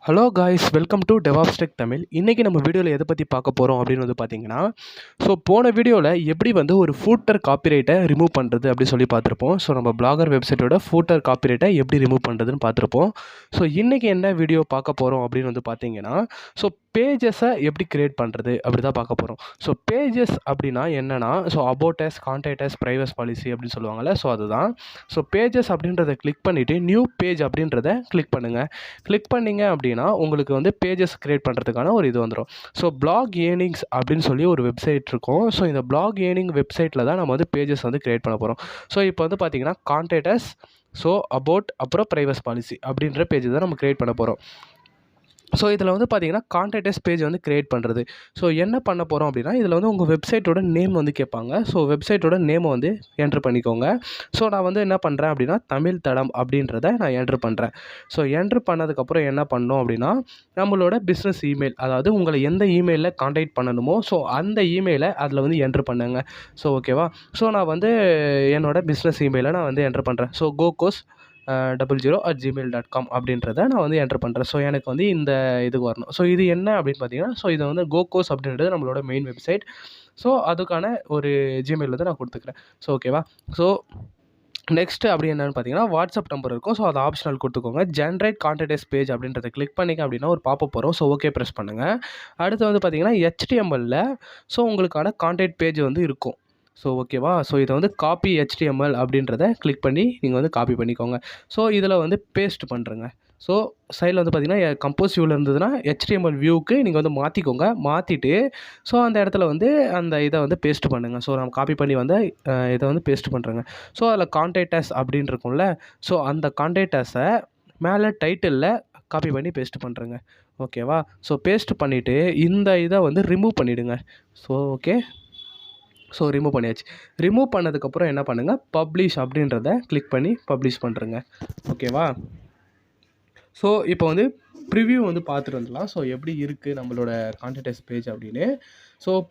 Hello guys, welcome to DevOps tech Tamil. இன்றைக்கி நம்ம வீடியோவில் எதை பற்றி பார்க்க போகிறோம் அப்படின்னு பார்த்தீங்கன்னா, போன வீடியோவில் எப்படி ஒரு ஃபூட்டர் காப்பிரைட்டை ரிமூவ் பண்ணுறது அப்படி சொல்லி பார்த்துருப்போம். நம்ம பிளாகர் வெப்சைட்டோட ஃபூட்டர் காப்பிரைட்டை எப்படி ரிமூவ் பண்ணுறதுன்னு பார்த்துருப்போம். இன்றைக்கி என்ன வீடியோ பார்க்க போகிறோம் அப்படின்னு பார்த்தீங்கன்னா, பேஜஸை எப்படி கிரியேட் பண்ணுறது அப்படி தான் பார்க்க போகிறோம். பேஜஸ் அப்படின்னா என்னென்னா, about us, contact as, privacy policy அப்படின்னு சொல்லுவாங்கள்ல, அதுதான். பேஜஸ் அப்படின்றத கிளிக் பண்ணிவிட்டு நியூ பேஜ் அப்படின்றத கிளிக் பண்ணுங்கள். கிளிக் பண்ணிங்க அப்படின்னா உங்களுக்கு பேஜஸ் கிரியேட் பண்ணுறதுக்கான ஒரு இது வந்துடும். பிளாக் ஏர்னிங்ஸ் அப்படின்னு சொல்லி ஒரு வெப்சைட் இருக்கும். இந்த பிளாக் ஏர்னிங் வெப்சைட்டில் தான் நம்ம பேஜஸ் கிரியேட் பண்ண போகிறோம். இப்போ பார்த்தீங்கன்னா கான்டாக்ட் அஸ், அபவுட், அப்புறம் பிரைவசி பாலிசி அப்படின்ற பேஜ் தான் நம்ம கிரியேட் பண்ண போகிறோம். இதில் பார்த்தீங்கன்னா கான்டாக்ட் அஸ் பேஜ் கிரியேட் பண்ணுறது. என்ன பண்ண போகிறோம் அப்படின்னா, இதில் உங்கள் வெப்சைட்டோட நேம் கேட்பாங்க. வெப்சைட்டோட நேமை என்ட்ரு பண்ணிக்கோங்க. நான் என்ன பண்ணுறேன் அப்படின்னா, தமிழ் தடம் அப்படின்றத நான் என்ட்ரு பண்ணுறேன். என்ட்ரு பண்ணதுக்கப்புறம் என்ன பண்ணோம் அப்படின்னா, நம்மளோட பிஸ்னஸ் இமெயில், அதாவது உங்களை எந்த இமெயிலில் கான்டாக்ட் பண்ணணுமோ அந்த இமெயிலை அதில் என்ட்ரு பண்ணுங்க. ஓகேவா. நான் என்னோட பிஸ்னஸ் இமெயிலை நான் என்ட்ரு பண்ணுறேன். கோகோஸ் 00@gmail.com அப்படின்றத நான் என்ட்ரு பண்ணுறேன். எனக்கு இந்த இதுக்கு வரணும். இது என்ன அப்படின்னு பார்த்தீங்கன்னா, இது கோகோஸ் அப்படின்றது நம்மளோட மெயின் வெப்சைட். அதுக்கான ஒரு ஜிமெயில் நான் கொடுத்துக்கிறேன். ஓகேவா. நெக்ஸ்ட்டு அப்படி என்னென்னு பார்த்தீங்கன்னா, வாட்ஸ்அப் நம்பர் இருக்கும். அது ஆப்ஷனல் கொடுத்துக்கோங்க. ஜென்ரேட் கான்டாக்ட் அஸ் பேஜ் அப்படின்றத கிளிக் பண்ணிங்க அப்படின்னா ஒரு பாப்பப் வரும். ஓகே ப்ரெஸ் பண்ணுங்கள். அடுத்து பார்த்தீங்கன்னா, HTML-ல உங்களுக்கான கான்டாக்ட் பேஜ் இருக்கும். ஓகேவா. இதை காப்பி HTML அப்படின்றத கிளிக் பண்ணி நீங்கள் காப்பி பண்ணிக்கோங்க. இதில் பேஸ்ட் பண்ணுறேங்க. சைடில் பார்த்தீங்கன்னா கம்போஸ் வியூவில் இருந்ததுன்னா HTML வியூவுக்கு நீங்கள் மாற்றிக்கோங்க. மாற்றிட்டு அந்த இடத்துல அந்த இதை பேஸ்ட் பண்ணுங்கள். நம்ம காப்பி பண்ணி இதை பேஸ்ட் பண்ணுறேங்க. அதில் கான்டாக்ட் அஸ் அப்படின்னு இருக்கும்ல, அந்த கான்டாக்ட் அஸை மேலே டைட்டிலில் காப்பி பண்ணி பேஸ்ட் பண்ணுறேங்க. ஓகேவா. பேஸ்ட் பண்ணிவிட்டு இந்த இதை ரிமூவ் பண்ணிவிடுங்க. ஓகே. ரிமூவ் பண்ணியாச்சு. ரிமூவ் பண்ணதுக்கப்புறம் என்ன பண்ணுங்கள், பப்ளிஷ் அப்படின்றத கிளிக் பண்ணி பப்ளிஷ் பண்ணுறேங்க. ஓகேவா. இப்போ ப்ரிவ்யூ பார்த்துட்டு வந்துடலாம். எப்படி இருக்குது நம்மளோட கான்டாக்ட் அஸ் பேஜ் அப்படின்னு.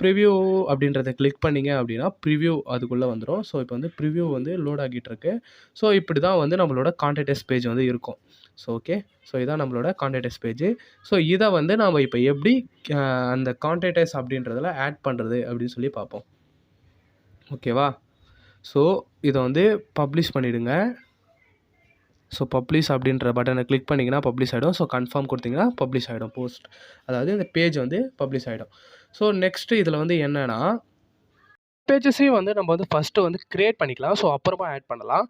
ப்ரிவ்யூ அப்படின்றத கிளிக் பண்ணிங்க அப்படின்னா ப்ரிவ்யூ அதுக்குள்ளே வந்துடும். இப்போ ப்ரிவ்யூ லோட் ஆகிட்டு இருக்கு. இப்படி தான் நம்மளோட கான்டாக்ட் அஸ் பேஜ் இருக்கும். ஓகே. இதான் நம்மளோட கான்டாக்ட் அஸ் பேஜ். இதை நாம் இப்போ எப்படி அந்த கான்டாக்ட் அஸ் அப்படின்றதில் ஆட் பண்ணுறது அப்படின்னு சொல்லி பார்ப்போம். ஓகேவா. இதை பப்ளிஷ் பண்ணிவிடுங்க. பப்ளிஷ் அப்படின்ற பட்டனை கிளிக் பண்ணிங்கன்னா பப்ளிஷ் ஆகிடும். கன்ஃபார்ம் கொடுத்தீங்கன்னா பப்ளிஷ் ஆகிடும். போஸ்ட், அதாவது இந்த பேஜ் பப்ளிஷ் ஆகிடும். நெக்ஸ்ட்டு இதில் என்னென்னா, பேஜஸையும் நம்ம ஃபஸ்ட்டு கிரியேட் பண்ணிக்கலாம். அப்புறமா ஆட் பண்ணலாம்.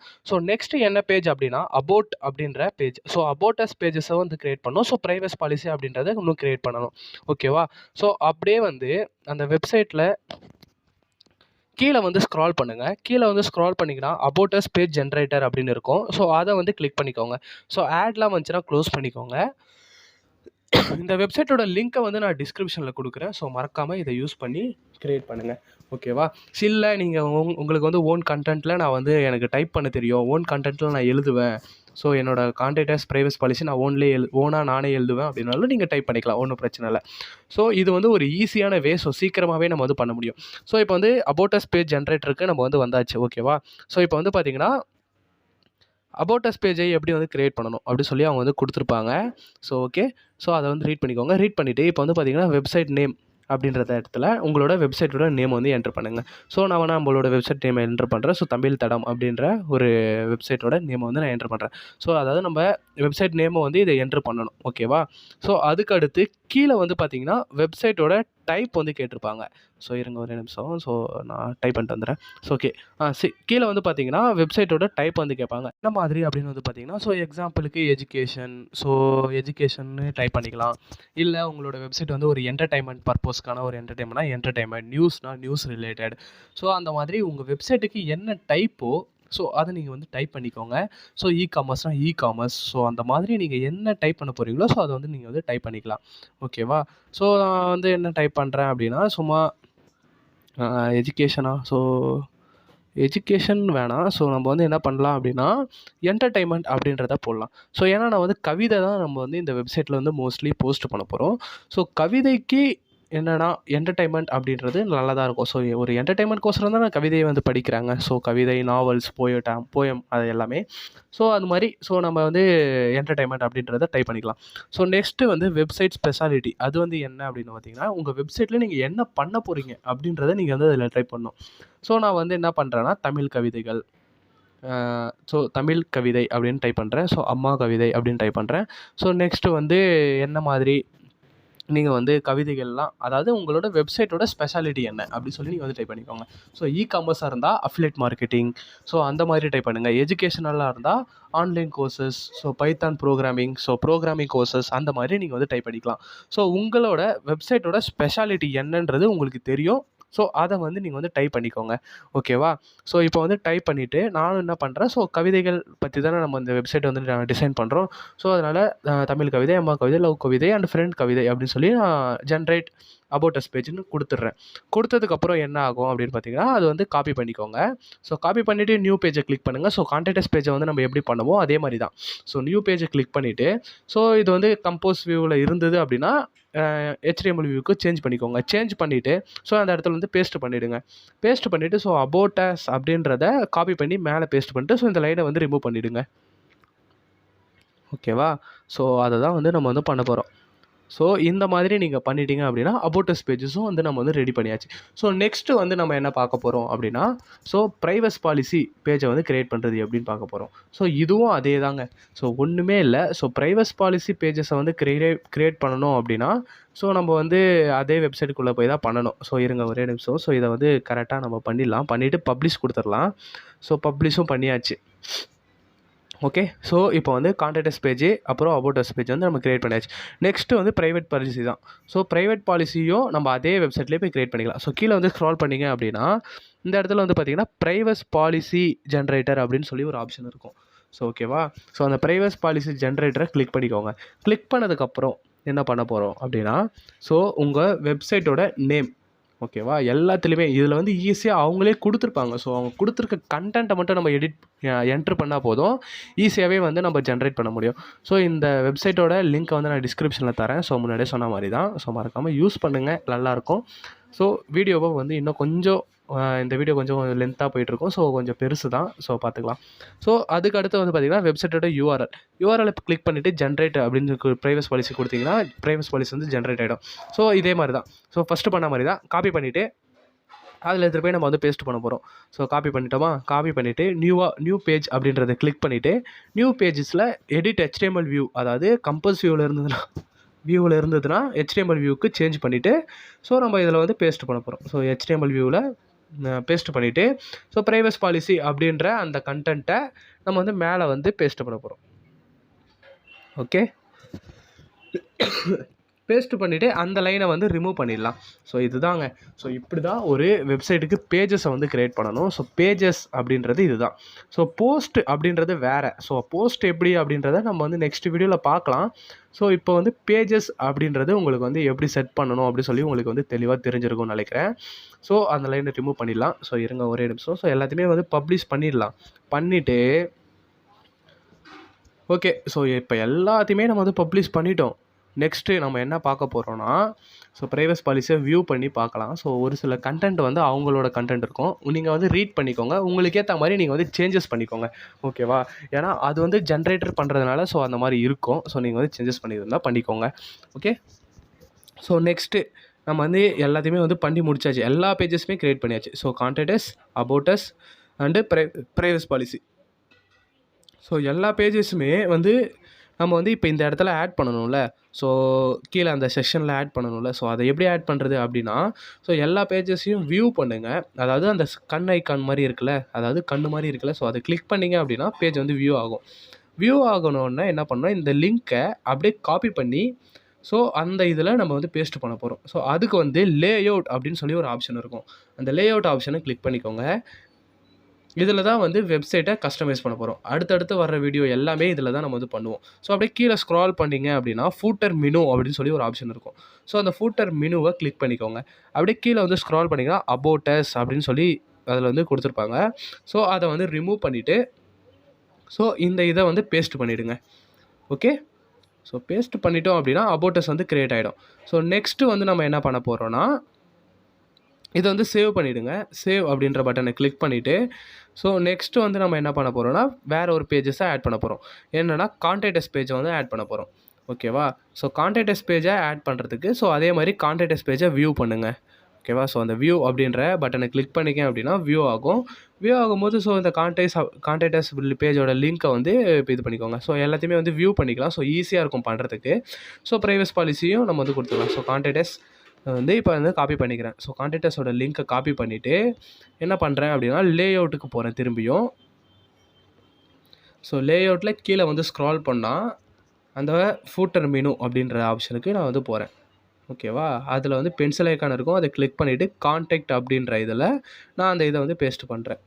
நெக்ஸ்ட்டு என்ன பேஜ் அப்படின்னா, அபவுட் அப்படின்ற பேஜ். அபவுட் அஸ் பேஜஸை கிரியேட் பண்ணணும். பிரைவசி பாலிசி அப்படின்றத இன்னும் கிரியேட் பண்ணணும். ஓகேவா. அப்படியே அந்த வெப்சைட்டில் கீழே ஸ்க்ரால் பண்ணுங்கள். கீழே ஸ்க்ரால் பண்ணிங்கன்னா அபவுட் அஸ் பேஜ் ஜென்ரேட்டர் அப்படின்னு இருக்கும். அதை கிளிக் பண்ணிக்கோங்க. ஆட்லாம் வந்துச்சுன்னா க்ளோஸ் பண்ணிக்கோங்க. இந்த வெப்சைட்டோட லிங்க்கை நான் டிஸ்கிரிப்ஷனில் கொடுக்குறேன். மறக்காமல் இதை யூஸ் பண்ணி க்ரியேட் பண்ணுங்கள். ஓகேவா. இல்லை நீங்கள் உங்களுக்கு ஓன் கண்டென்ட்டில் நான் எனக்கு டைப் பண்ண தெரியும், ஓன் கண்டென்ட்டில் நான் எழுதுவேன், என்னோடய கான்டாக்ட் அஸ் பிரைவசி பாலிசி நான் ஓனாக நானே எழுதுவேன் அப்படின்னாலும் நீங்கள் டைப் பண்ணிக்கலாம், ஒன்றும் பிரச்சனை இல்லை. இது ஒரு ஈஸியான வே. சீக்கிரமாகவே நம்ம பண்ண முடியும். இப்போ அபவுட் அஸ் பேஜ் ஜென்ரேட்டருக்கு நம்ம வந்தாச்சு. ஓகேவா. இப்போ பார்த்தீங்கன்னா அபவுட் அஸ் பேஜை எப்படி கிரியேட் பண்ணணும் அப்படி சொல்லி அவங்க கொடுத்துருப்பாங்க. ஓகே. அதை ரீட் பண்ணிக்கோங்க. ரீட் பண்ணிவிட்டு இப்போ பார்த்தீங்கன்னா வெப்சைட் நேம் அப்படின்றத இடத்துல உங்களோட வெப்சைட்டோட நேம் என்ட்ரு பண்ணுங்கள். நான் நம்மளோட வெப்சைட் நேம் என்ட்ரு பண்ணுறேன். தமிழ் தடம் அப்படின்ற ஒரு வெப்சைட்டோட நேமை நான் என்ட்ரு பண்ணுறேன். அதாவது நம்ம வெப்சைட் நேமை இதை என்ட்ரு பண்ணணும். ஓகேவா. அதுக்கு அடுத்து கீழே பார்த்தீங்கன்னா வெப்சைட்டோட டைப் கேட்டிருப்பாங்க. இருங்க ஒரு நிமிஷம். நான் டைப் பண்ணிட்டு வந்துடுறேன். ஓகே. கீழே பார்த்தீங்கன்னா வெப்சைட்டோட டைப் கேட்பாங்க. என்ன மாதிரி அப்படின்னு பார்த்தீங்கன்னா, எக்ஸாம்பிளுக்கு எஜுகேஷன். எஜுகேஷன்னு டைப் பண்ணிக்கலாம். இல்லை உங்களோட வெப்சைட் ஒரு என்டர்டைன்மெண்ட் பர்பஸ்க்கான ஒரு என்டர்டைன்மெண்ட், நியூஸ்னா நியூஸ் ரிலேட்டட். அந்த மாதிரி உங்கள் வெப்சைட்டுக்கு என்ன டைப்போ அதை நீங்கள் டைப் பண்ணிக்கோங்க. இ-காமர்ஸ்னால் இ-காமர்ஸ். அந்த மாதிரி நீங்கள் என்ன டைப் பண்ண போகிறீங்களோ அதை நீங்கள் டைப் பண்ணிக்கலாம். ஓகேவா. நான் என்ன டைப் பண்ணுறேன் அப்படின்னா, சும்மா எஜுகேஷனா. எஜுகேஷன் வேணாம். நம்ம என்ன பண்ணலாம் அப்படின்னா, என்டர்டைன்மெண்ட் அப்படின்றத போடலாம். ஏன்னா நான் கவிதை தான் நம்ம இந்த வெப்சைட்டில் மோஸ்ட்லி போஸ்ட் பண்ண போகிறோம். கவிதைக்கு என்னன்னா என்டர்டெயின்மெண்ட் அப்படின்றது நல்லா தான் இருக்கும். ஸோ ஒரு என்டர்டெயின்மெண்ட்கோசரம் தான் நான் கவிதையை வந்து படிக்கிறாங்க. ஸோ கவிதை, நாவல்ஸ், போயம் அது எல்லாமே. ஸோ அது மாதிரி நம்ம வந்து என்டர்டெயின்மெண்ட் அப்படின்றத டைப் பண்ணிக்கலாம். ஸோ நெக்ஸ்ட்டு வந்து வெப்சைட் ஸ்பெஷாலிட்டி. அது வந்து என்ன அப்படின்னு பார்த்தீங்கன்னா, உங்கள் வெப்சைட்டில் நீங்கள் என்ன பண்ண போகிறீங்க அப்படின்றத நீங்கள் வந்து அதில் டைப் பண்ணணும். ஸோ நான் வந்து என்ன பண்ணுறேன்னா, தமிழ் கவிதைகள், ஸோ தமிழ் கவிதை அப்படின்னு டைப் பண்ணுறேன். ஸோ அம்மா கவிதை அப்படின்னு டைப் பண்ணுறேன். ஸோ நெக்ஸ்ட்டு வந்து என்ன மாதிரி நீங்கள் வந்து கவிதைகள்லாம், அதாவது உங்களோட வெப்சைட்டோட ஸ்பெஷாலிட்டி என்ன அப்படின்னு சொல்லி நீங்கள் வந்து டைப் பண்ணிக்கோங்க. ஸோ காமர்ஸாக இருந்தால் அஃபிலியேட் மார்க்கெட்டிங், ஸோ அந்த மாதிரி டைப் பண்ணுங்கள். எஜுகேஷனலாக இருந்தால் online courses, so Python programming, so programming courses அந்த மாதிரி நீங்கள் வந்து டைப் பண்ணிக்கலாம். ஸோ உங்களோட வெப்சைட்டோட ஸ்பெஷாலிட்டி என்னன்றது உங்களுக்கு தெரியும். ஸோ அதை வந்து நீங்கள் வந்து டைப் பண்ணிக்கோங்க. ஓகேவா? ஸோ இப்போ வந்து டைப் பண்ணிவிட்டு நானும் என்ன பண்ணுறேன், ஸோ கவிதைகள் பற்றி தானே நம்ம இந்த வெப்சைட் வந்து டிசைன் பண்ணுறோம். ஸோ அதனால் தமிழ் கவிதை, அம்மா கவிதை, லவ் கவிதை அண்ட் ஃப்ரெண்ட் கவிதை அப்படின்னு சொல்லி நான் ஜென்ரேட் அபவுட் அஸ் பேஜ்னு கொடுத்துட்றேன். கொடுத்ததுக்கப்புறம் என்ன ஆகும் அப்படின்னு பார்த்தீங்கன்னா, அது வந்து காப்பி பண்ணிக்கோங்க. ஸோ காப்பி பண்ணிவிட்டு நியூ பேஜை கிளிக் பண்ணுங்கள். ஸோ கான்டெக்ட் பேஜை வந்து நம்ம எப்படி பண்ணுவோம் அதே மாதிரி தான். ஸோ நியூ பேஜை கிளிக் பண்ணிவிட்டு, ஸோ இது வந்து கம்போஸ் வியூவில் இருந்தது அப்படின்னா HTML வியூக்கு சேஞ்ச் பண்ணிக்கோங்க. சேஞ்ச் பண்ணிவிட்டு ஸோ அந்த இடத்துல வந்து பேஸ்ட் பண்ணிவிடுங்க. பேஸ்ட் பண்ணிவிட்டு ஸோ அபவுட் அஸ் அப்படின்றத காப்பி பண்ணி மேலே பேஸ்ட் பண்ணிட்டு ஸோ இந்த லைனை வந்து ரிமூவ் பண்ணிவிடுங்க. ஓகேவா? ஸோ அதை தான் வந்து நம்ம வந்து பண்ண போகிறோம். ஸோ இந்த மாதிரி நீங்கள் பண்ணிட்டீங்க அப்படின்னா அபவுட் அஸ் பேஜஸும் வந்து நம்ம வந்து ரெடி பண்ணியாச்சு. ஸோ நெக்ஸ்ட்டு வந்து நம்ம என்ன பார்க்க போகிறோம் அப்படின்னா, ஸோ ப்ரைவசி பாலிசி பேஜை வந்து கிரியேட் பண்ணுறது எப்படின்னு பார்க்க போகிறோம். ஸோ இதுவும் அதே தாங்க. ஸோ ஒன்றுமே இல்லை. ஸோ ப்ரைவசி பாலிசி பேஜஸை வந்து கிரியேட் பண்ணணும் அப்படின்னா, ஸோ நம்ம வந்து அதே வெப்சைட்டுக்குள்ளே போய் தான் பண்ணணும். ஸோ இருங்க ஒரே நிமிஷம். ஸோ இதை வந்து கரெக்டாக நம்ம பண்ணிடலாம். பண்ணிவிட்டு பப்ளிஷ் கொடுத்துடலாம். ஸோ பப்ளிஷும் பண்ணியாச்சு. ஓகே. ஸோ இப்போ வந்து கான்டெக்ட் பேஜ் அப்புறம் அபவுட் அஸ் பேஜ் வந்து நம்ம கிரியேட் பண்ணியாச்சு. நெக்ஸ்ட்டு வந்து ப்ரைவேட் பாலிசி தான். ஸோ ப்ரைவேட் பாலிசியும் நம்ம அதே வெப்சைட்லேயே போய் கிரியேட் பண்ணிக்கலாம். ஸோ கீழே வந்து ஸ்க்ரால் பண்ணிங்க அப்படின்னா இந்த இடத்துல வந்து பார்த்தீங்கன்னா ப்ரைவசி பாலிசி ஜென்ரேட்டர் அப்படின்னு சொல்லி ஒரு ஆப்ஷன் இருக்கும். ஸோ ஓகேவா? ஸோ அந்த ப்ரைவசி பாலிசி ஜென்ரேட்டரை கிளிக் பண்ணிக்கோங்க. கிளிக் பண்ணதுக்கப்புறம் என்ன பண்ண போகிறோம் அப்படின்னா, ஸோ உங்கள் வெப்சைட்டோட நேம், ஓகேவா? எல்லாத்துலேயுமே இதில் வந்து ஈஸியாக அவங்களே கொடுத்துருப்பாங்க. ஸோ அவங்க கொடுத்துருக்க கண்டென்ட்டை மட்டும் நம்ம என்ட்ரு பண்ணால் போதும். ஈஸியாகவே வந்து நம்ம ஜென்ரேட் பண்ண முடியும். ஸோ இந்த வெப்சைட்டோட லிங்க்கை வந்து நான் டிஸ்கிரிப்ஷனில் தரேன். ஸோ முன்னாடியே சொன்ன மாதிரி தான். ஸோ மறக்காமல் யூஸ் பண்ணுங்கள், நல்லாயிருக்கும். ஸோ வீடியோவை வந்து இன்னும் கொஞ்சம் இந்த வீடியோ கொஞ்சம் லென்த்தாக போயிட்டுருக்கும். ஸோ கொஞ்சம் பெருசு தான். ஸோ பார்த்துக்கலாம். ஸோ அதுக்கு அடுத்து வந்து பார்த்திங்கன்னா வெப்சைட்டோட யூஆர்எல் கிளிக் பண்ணிவிட்டு ஜென்ரேட் அப்படின்னு ப்ரைவசி பாலிசி கொடுத்தீங்கன்னா ப்ரைவசி பாலிசி வந்து ஜென்ரேட் ஆகிடும். ஸோ இதே மாதிரி தான். ஸோ ஃபஸ்ட்டு பண்ண மாதிரி தான். காப்பி பண்ணிவிட்டு அதில் எடுத்துகிட்டு போய் நம்ம வந்து பேஸ்ட் பண்ண போகிறோம். ஸோ காப்பி பண்ணிட்டோமா? காப்பி பண்ணிவிட்டு நியூ பேஜ் அப்படின்றத கிளிக் பண்ணிவிட்டு நியூ பேஜஸில் எடிட் HTML வியூ, அதாவது கம்போஸ் வியூவில் இருந்ததுன்னா HTML வியூக்கு சேஞ்ச் பண்ணிவிட்டு ஸோ நம்ம இதில் வந்து பேஸ்ட் பண்ண போகிறோம். ஸோ HTML வியூவில் பேஸ்ட் பண்ணிவிட்டு ஸோ ப்ரைவசி பாலிசி அப்படின்ற அந்த கண்டென்ட்டை நம்ம வந்து மேலே வந்து பேஸ்ட் பண்ண போகிறோம். ஓகே. பேஸ்ட் பண்ணிவிட்டு அந்த லைனை வந்து ரிமூவ் பண்ணிடலாம். ஸோ இதுதாங்க. ஸோ இப்படி தான் ஒரு வெப்சைட்டுக்கு பேஜஸை வந்து க்ரியேட் பண்ணணும். ஸோ பேஜஸ் அப்படின்றது இதுதான். ஸோ போஸ்ட் அப்படின்றது வேறு. ஸோ போஸ்ட் எப்படி அப்படின்றத நம்ம வந்து நெக்ஸ்ட் வீடியோவில் பார்க்கலாம். ஸோ இப்போ வந்து பேஜஸ் அப்படின்றது உங்களுக்கு வந்து எப்படி செட் பண்ணணும் அப்படின்னு சொல்லி உங்களுக்கு வந்து தெளிவாக தெரிஞ்சிருக்கும்னு நினைக்கிறேன். ஸோ அந்த லைனை ரிமூவ் பண்ணிடலாம். ஸோ இருங்க ஒரே நிமிஷம். ஸோ எல்லாத்தையுமே வந்து பப்ளிஷ் பண்ணிடலாம். பண்ணிவிட்டு ஓகே. ஸோ இப்போ எல்லாத்தையுமே நம்ம வந்து பப்ளிஷ் பண்ணிட்டோம். நெக்ஸ்ட்டு நம்ம என்ன பார்க்க போகிறோன்னா, ஸோ ப்ரைவசி பாலிசியை வியூ பண்ணி பார்க்கலாம். ஸோ ஒரு சில கண்டென்ட் வந்து அவங்களோட கண்டென்ட் இருக்கும். நீங்கள் வந்து ரீட் பண்ணிக்கோங்க. உங்களுக்கு ஏற்ற மாதிரி நீங்கள் வந்து சேஞ்சஸ் பண்ணிக்கோங்க. ஓகேவா? ஏன்னா அது வந்து ஜென்ரேட்டர் பண்ணுறதுனால ஸோ அந்த மாதிரி இருக்கும். ஸோ நீங்கள் வந்து சேஞ்சஸ் பண்ணியிருந்தால் பண்ணிக்கோங்க. ஓகே. ஸோ நெக்ஸ்ட்டு நம்ம வந்து எல்லாத்தையுமே வந்து பண்ணி முடிச்சாச்சு. எல்லா பேஜஸுமே க்ரியேட் பண்ணியாச்சு. So contact, about us and privacy policy. So எல்லா பேஜஸுமே வந்து நம்ம வந்து இப்போ இந்த இடத்துல ஆட் பண்ணணும்ல. ஸோ கீழே அந்த செக்ஷனில் ஆட் பண்ணணும்ல. ஸோ அதை எப்படி ஆட் பண்ணுறது அப்படின்னா, ஸோ எல்லா பேஜஸையும் வியூ பண்ணுங்கள். அதாவது அந்த கண் ஐக்கான் மாதிரி இருக்குல்ல, அதாவது கண்ணு மாதிரி இருக்குல்ல. ஸோ அதை கிளிக் பண்ணிங்க அப்படின்னா பேஜ் வந்து வியூ ஆகும். வியூ ஆகணுன்னா என்ன பண்ணணும், இந்த லிங்க்கை அப்படியே காப்பி பண்ணி ஸோ அந்த இதில் நம்ம வந்து பேஸ்ட் பண்ண போகிறோம். ஸோ அதுக்கு வந்து லேஅவுட் அப்படின்னு சொல்லி ஒரு ஆப்ஷன் இருக்கும். அந்த லேஅவுட் ஆப்ஷனை கிளிக் பண்ணிக்கோங்க. இதில் தான் வந்து வெப்சைட்டை கஸ்டமைஸ் பண்ண போகிறோம். அடுத்தடுத்து வர வீடியோ எல்லாமே இதில் தான் நம்ம வந்து பண்ணுவோம். ஸோ அப்படியே கீழே ஸ்க்ரால் பண்ணிங்க அப்படின்னா ஃபூட்டர் மெனு அப்படின்னு சொல்லி ஒரு ஆப்ஷன் இருக்கும். ஸோ அந்த ஃபூட்டர் மெனுவை கிளிக் பண்ணிக்கோங்க. அப்படியே கீழே வந்து ஸ்க்ரால் பண்ணிங்கன்னா அபவுட் அஸ் அப்படின்னு சொல்லி அதில் வந்து கொடுத்துருப்பாங்க. ஸோ அதை வந்து ரிமூவ் பண்ணிவிட்டு ஸோ இந்த இதை வந்து பேஸ்ட் பண்ணிவிடுங்க. ஓகே. ஸோ பேஸ்ட் பண்ணிட்டோம் அப்படின்னா அபவுட் அஸ் வந்து கிரியேட் ஆகிடும். ஸோ நெக்ஸ்ட்டு வந்து நம்ம என்ன பண்ண போகிறோன்னா, இதை வந்து சேவ் பண்ணிவிடுங்க. சேவ் அப்படின்ற பட்டனை கிளிக் பண்ணிவிட்டு, ஸோ நெக்ஸ்ட்டு வந்து நம்ம என்ன பண்ண போகிறோம்னா, வேறு ஒரு பேஜஸை ஆட் பண்ண போகிறோம். என்னென்னா கான்டாக்ட் பேஜை வந்து ஆட் பண்ண போகிறோம். ஓகேவா? ஸோ கான்டாக்ட் பேஜை ஆட் பண்ணுறதுக்கு ஸோ அதே மாதிரி கான்டாக்ட் பேஜை வியூ பண்ணுங்கள். ஓகேவா? ஸோ அந்த வியூ அப்படின்ற பட்டனை கிளிக் பண்ணிக்கேன் அப்படின்னா வியூ ஆகும். வியூ ஆகும்போது ஸோ இந்த கான்டாக்டஸ் பேஜோட லிங்க்கை வந்து இது பண்ணிக்கோங்க. ஸோ எல்லாத்தையுமே வந்து வியூ பண்ணிக்கலாம். ஸோ ஈஸியாக இருக்கும் பண்ணுறதுக்கு. ஸோ ப்ரைவசி பாலிசியும் நம்ம வந்து கொடுத்துக்கலாம். ஸோ கான்டாக்டஸ் வந்து இப்போ வந்து காப்பி பண்ணிக்கிறேன். ஸோ கான்டாக்டஸோட லிங்க்கை காப்பி பண்ணிவிட்டு என்ன பண்ணுறேன் அப்படின்னா, லேஅவுட்டுக்கு போகிறேன் திரும்பியும். ஸோ லேஅவுட்டில் கீழே வந்து ஸ்க்ரால் பண்ணால் அந்த ஃபூட்டர் மெனு அப்படின்ற ஆப்ஷனுக்கு நான் வந்து போகிறேன். ஓகேவா? அதில் வந்து பென்சில் ஐக்கான் இருக்கும். அதை கிளிக் பண்ணிவிட்டு கான்டாக்ட் அப்படின்ற இதில் நான் அந்த இதை வந்து பேஸ்ட் பண்ணுறேன்.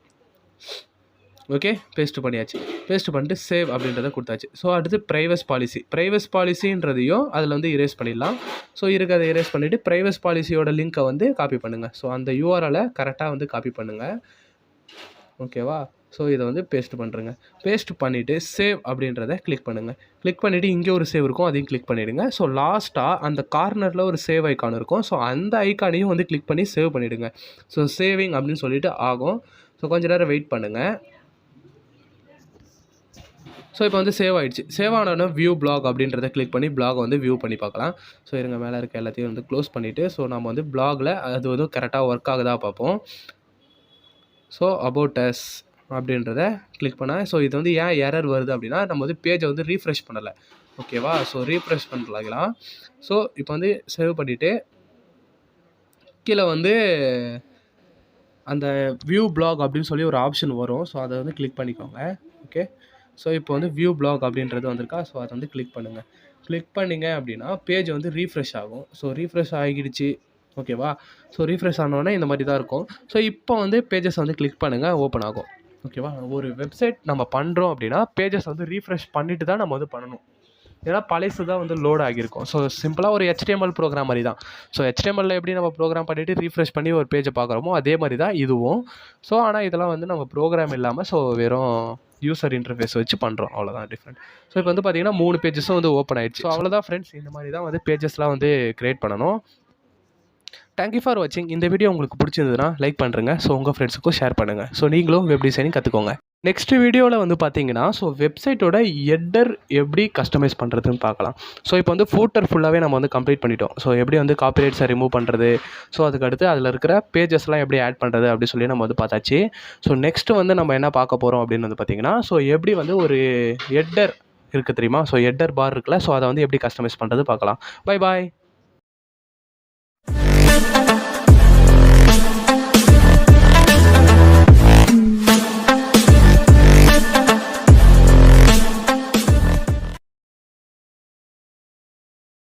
ஓகே, பேஸ்ட் பண்ணியாச்சு. பேஸ்ட் பண்ணிட்டு சேவ் அப்படின்றத கொடுத்தாச்சு. ஸோ அடுத்து ப்ரைவசி பாலிசின்றதையும் அதில் வந்து இரேஸ் பண்ணிடலாம். ஸோ அதை இரேஸ் பண்ணிவிட்டு ப்ரைவசி பாலிசியோட லிங்க்கை வந்து காப்பி பண்ணுங்கள். ஸோ அந்த யூஆர்எலை கரெக்டாக வந்து காப்பி பண்ணுங்கள். ஓகேவா? ஸோ இதை வந்து பேஸ்ட் பண்ணுறேங்க. பேஸ்ட் பண்ணிவிட்டு சேவ் அப்படின்றத கிளிக் பண்ணுங்கள். கிளிக் பண்ணிவிட்டு இங்கே ஒரு சேவ் இருக்கும், அதையும் கிளிக் பண்ணிவிடுங்க. ஸோ லாஸ்ட்டாக அந்த கார்னரில் ஒரு சேவ் ஐக்கான் இருக்கும். ஸோ அந்த ஐக்கானையும் வந்து கிளிக் பண்ணி சேவ் பண்ணிவிடுங்க. ஸோ சேவிங் அப்படின்னு சொல்லிட்டு ஆகும். ஸோ கொஞ்சம் நேரம் வெயிட் பண்ணுங்கள். ஸோ இப்போ வந்து சேவ் ஆகிடுச்சு. சேவ் ஆனோன்னா வியூ பிளாக் அப்படின்றத கிளிக் பண்ணி பிளாகை வந்து வியூ பண்ணி பார்க்கலாம். ஸோ இருங்க, மேலே இருக்க எல்லாத்தையும் வந்து க்ளோஸ் பண்ணிவிட்டு ஸோ நம்ம வந்து பிளாகில் அது வந்து கரெக்டாக ஒர்க் ஆகுதா பார்ப்போம். ஸோ அபவுட் அஸ் அப்படின்றத கிளிக் பண்ணால் ஸோ இது வந்து ஏன் எரர் வருது அப்படின்னா, நம்ம வந்து பேஜை வந்து ரீஃப்ரெஷ் பண்ணலை. ஓகேவா? ஸோ ரீஃப்ரெஷ் பண்ணலாம். ஸோ இப்போ வந்து சேவ் பண்ணிவிட்டு கீழே வந்து அந்த வியூ பிளாக் அப்படின்னு சொல்லி ஒரு ஆப்ஷன் வரும். ஸோ அதை வந்து கிளிக் பண்ணிக்கோங்க. ஓகே, ஸோ இப்போ வந்து வியூ பிளாக் அப்படின்றது வந்திருக்கா. ஸோ அதை வந்து கிளிக் பண்ணுங்கள். கிளிக் பண்ணிங்க அப்படின்னா பேஜ் வந்து ரீஃப்ரெஷ் ஆகும். ஸோ ரீஃப்ரெஷ் ஆகிடுச்சு. ஓகேவா? ஸோ ரீஃப்ரெஷ் ஆனோடனே இந்த மாதிரி தான் இருக்கும். ஸோ இப்போ வந்து பேஜஸ் வந்து கிளிக் பண்ணுங்கள், ஓப்பன் ஆகும். ஓகேவா? ஒரு வெப்சைட் நம்ம பண்ணுறோம் அப்படின்னா பேஜஸ் வந்து ரீஃப்ரெஷ் பண்ணிவிட்டு தான் நம்ம வந்து பண்ணணும். ஏன்னா பழைசு தான் வந்து லோட் ஆகியிருக்கும். ஸோ சிம்பிளாக ஒரு HTML ப்ரோக்ராம் மாதிரி தான். ஸோ HTML எப்படி நம்ம ப்ரோக்ராம் பண்ணிவிட்டு ரீஃப்ரெஷ் பண்ணி ஒரு பேஜை பார்க்குறோமோ அதே மாதிரி தான் இதுவும். ஸோ ஆனால் இதெல்லாம் வந்து நம்ம ப்ரோக்ராம் இல்லாமல் ஸோ வெறும் யூசர் இன்டர்ஃபேஸ் வச்சு பண்ணுறோம், அவ்வளோதான் டிஃப்ரெண்ட். ஸோ இப்போ வந்து பார்த்தீங்கன்னா 3 பேஜஸும் வந்து ஓப்பன் ஆகிடுச்சு. ஸோ அவ்வளோதான் ஃப்ரெண்ட்ஸ், இந்த மாதிரி தான் வந்து பேஜஸ்லாம் வந்து க்ரியேட் பண்ணணும். தேங்க்யூ ஃபார் வாட்சிங். இந்த வீடியோ உங்களுக்கு பிடிச்சிருந்ததுன்னா லைக் பண்ணுறேங்க. ஸோ உங்கள் ஃப்ரெண்ட்ஸுக்கும் ஷேர் பண்ணுங்கள். ஸோ நீங்களும் வெப் டிசைனிங் கற்றுக்கோங்க. நெக்ஸ்ட் வீடியோவில் வந்து பார்த்தீங்கன்னா ஸோ வெப்சைட்டோட ஹெட்டர் எப்படி கஸ்டமைஸ் பண்ணுறதுன்னு பார்க்கலாம். ஸோ இப்போ வந்து ஃபூட்டர் ஃபுல்லாகவே நம்ம வந்து கம்ப்ளீட் பண்ணிட்டோம். ஸோ எப்படி வந்து காப்பிரைட்ஸை ரிமூவ் பண்ணுறது, ஸோ அதுக்கடுத்து அதில் இருக்கிற பேஜஸ்லாம் எப்படி ஆட் பண்ணுறது அப்படி சொல்லி நம்ம வந்து பார்த்தாச்சு. ஸோ நெக்ஸ்ட்டு வந்து நம்ம என்ன பார்க்க போகிறோம் அப்படின்னு வந்து பார்த்தீங்கன்னா, ஸோ எப்படி வந்து ஒரு ஹெட்டர் இருக்குது தெரியுமா? ஸோ ஹெட்டர் பார் இருக்குல்ல, ஸோ அதை வந்து எப்படி கஸ்டமைஸ் பண்ணுறது பார்க்கலாம். Bye bye.